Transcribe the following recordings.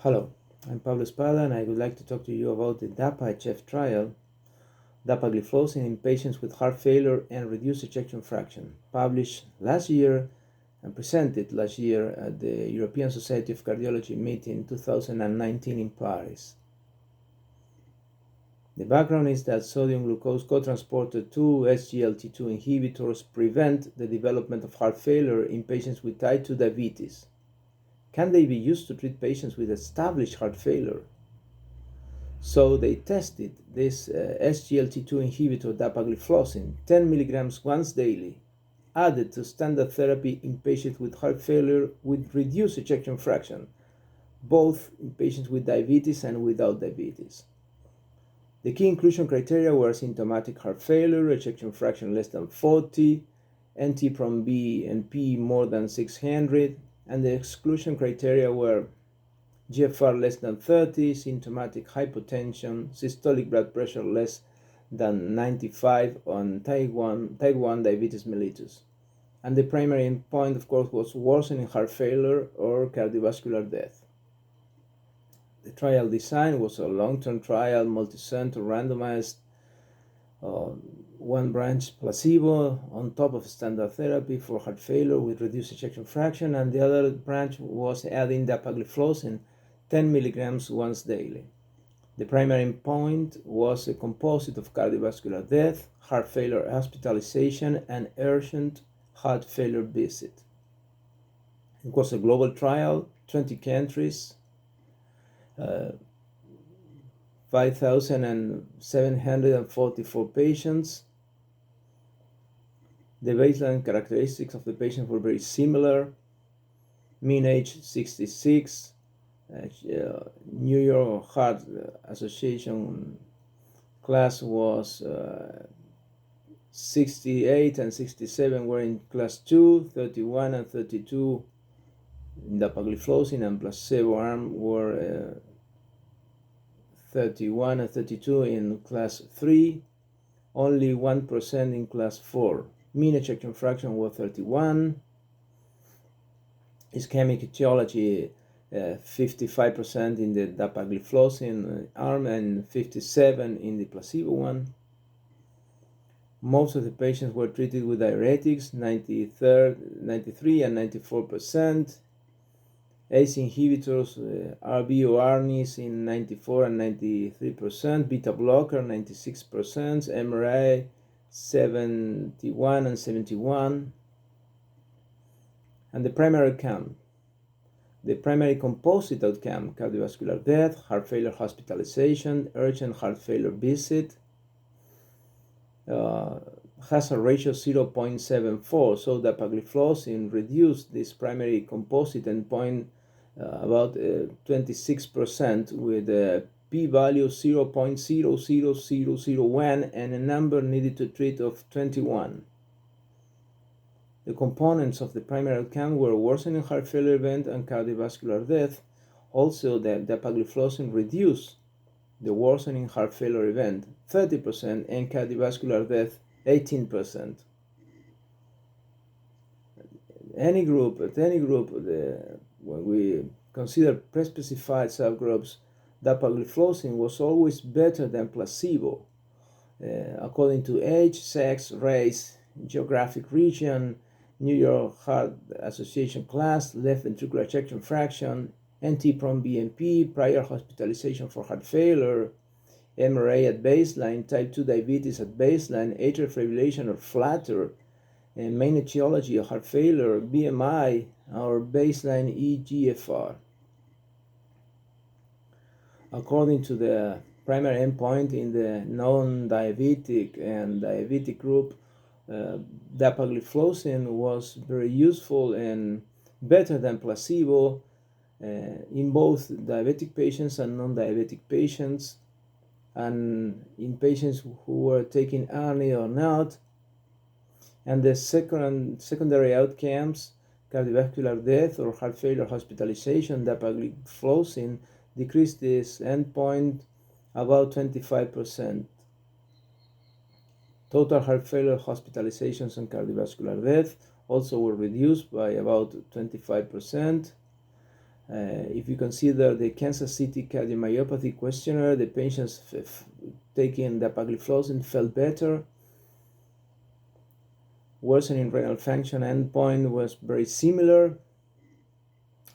Hello, I'm Pablo Espada and I would like to talk to you about the Dapa Hf trial, Dapagliflozin in patients with heart failure and reduced ejection fraction, published last year and presented last year at the European Society of Cardiology meeting 2019 in Paris. The background is that sodium glucose cotransporter 2 SGLT2 inhibitors prevent the development of heart failure in patients with type 2 diabetes. Can they be used to treat patients with established heart failure? So they tested this SGLT2 inhibitor dapagliflozin 10 milligrams once daily, added to standard therapy in patients with heart failure with reduced ejection fraction, both in patients with diabetes and without diabetes. The key inclusion criteria were symptomatic heart failure, ejection fraction less than 40, NT-proBNP and P more than 600, and the exclusion criteria were GFR less than 30, symptomatic hypotension, systolic blood pressure less than 95 on type 1 diabetes mellitus. And the primary endpoint, of course, was worsening heart failure or cardiovascular death. The trial design was a long-term trial, multi-center, randomized, one branch placebo on top of standard therapy for heart failure with reduced ejection fraction, and the other branch was adding dapagliflozin 10 milligrams once daily. The primary endpoint was a composite of cardiovascular death, heart failure hospitalization, and urgent heart failure visit. It was a global trial, 20 countries, 5,744 patients. The baseline characteristics of the patients were very similar. Mean age 66. New York Heart Association class was 68 and 67 were in class 2, 31 and 32 in dapagliflozin, and placebo arm were 31 and 32 in class 3, only 1% in class 4. Mean ejection fraction was 31. Ischemic etiology 55% in the dapagliflozin arm and 57% in the placebo one. Most of the patients were treated with diuretics, 93 and 94%. ACE inhibitors, RB or ARNIs in 94 and 93%, beta blocker 96%, MRI 71 and 71. And the primary outcome. The primary composite outcome, cardiovascular death, heart failure hospitalization, urgent heart failure visit, has a ratio 0.74, so dapagliflozin reduced this primary composite endpoint about 26% with a p-value 0.00001 and a number needed to treat of 21. The components of the primary outcome were worsening heart failure event and cardiovascular death. Also, the dapagliflozin reduced the worsening heart failure event 30% and cardiovascular death 18%. At any group, when we consider pre-specified subgroups, dapagliflozin was always better than placebo, according to age, sex, race, geographic region, New York Heart Association class, left ventricular ejection fraction, NT-proBNP, prior hospitalization for heart failure, MRA at baseline, type 2 diabetes at baseline, atrial fibrillation or flutter, and main etiology of heart failure, BMI, or baseline eGFR. According to the primary endpoint in the non-diabetic and diabetic group, dapagliflozin was very useful and better than placebo in both diabetic patients and non-diabetic patients, and in patients who were taking ARNI or not. And the secondary outcomes, cardiovascular death or heart failure hospitalization, dapagliflozin decreased this endpoint about 25%. Total heart failure hospitalizations and cardiovascular death also were reduced by about 25%. If you consider the Kansas City cardiomyopathy questionnaire, the patients taking dapagliflozin felt better. Worsening renal function endpoint was very similar.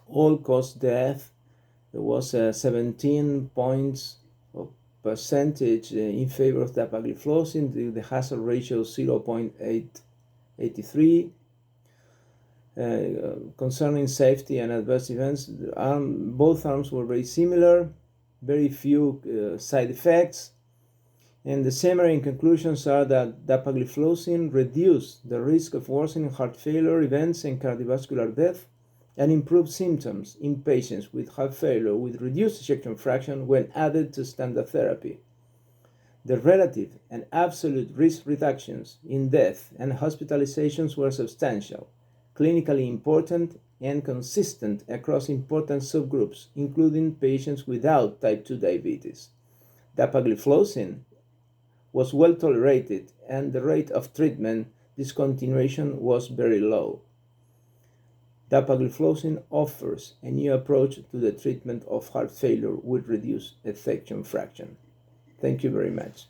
All-cause death, there was 17 points of percentage in favor of dapagliflozin. The hazard ratio 0.883. Concerning safety and adverse events, both arms were very similar, very few side effects, and the summary and conclusions are that dapagliflozin reduced the risk of worsening heart failure events and cardiovascular death and improved symptoms in patients with heart failure with reduced ejection fraction when added to standard therapy. The relative and absolute risk reductions in death and hospitalizations were substantial, clinically important, and consistent across important subgroups, including patients without type 2 diabetes. Dapagliflozin was well tolerated, and the rate of treatment discontinuation was very low. Dapagliflozin offers a new approach to the treatment of heart failure with reduced ejection fraction. Thank you very much.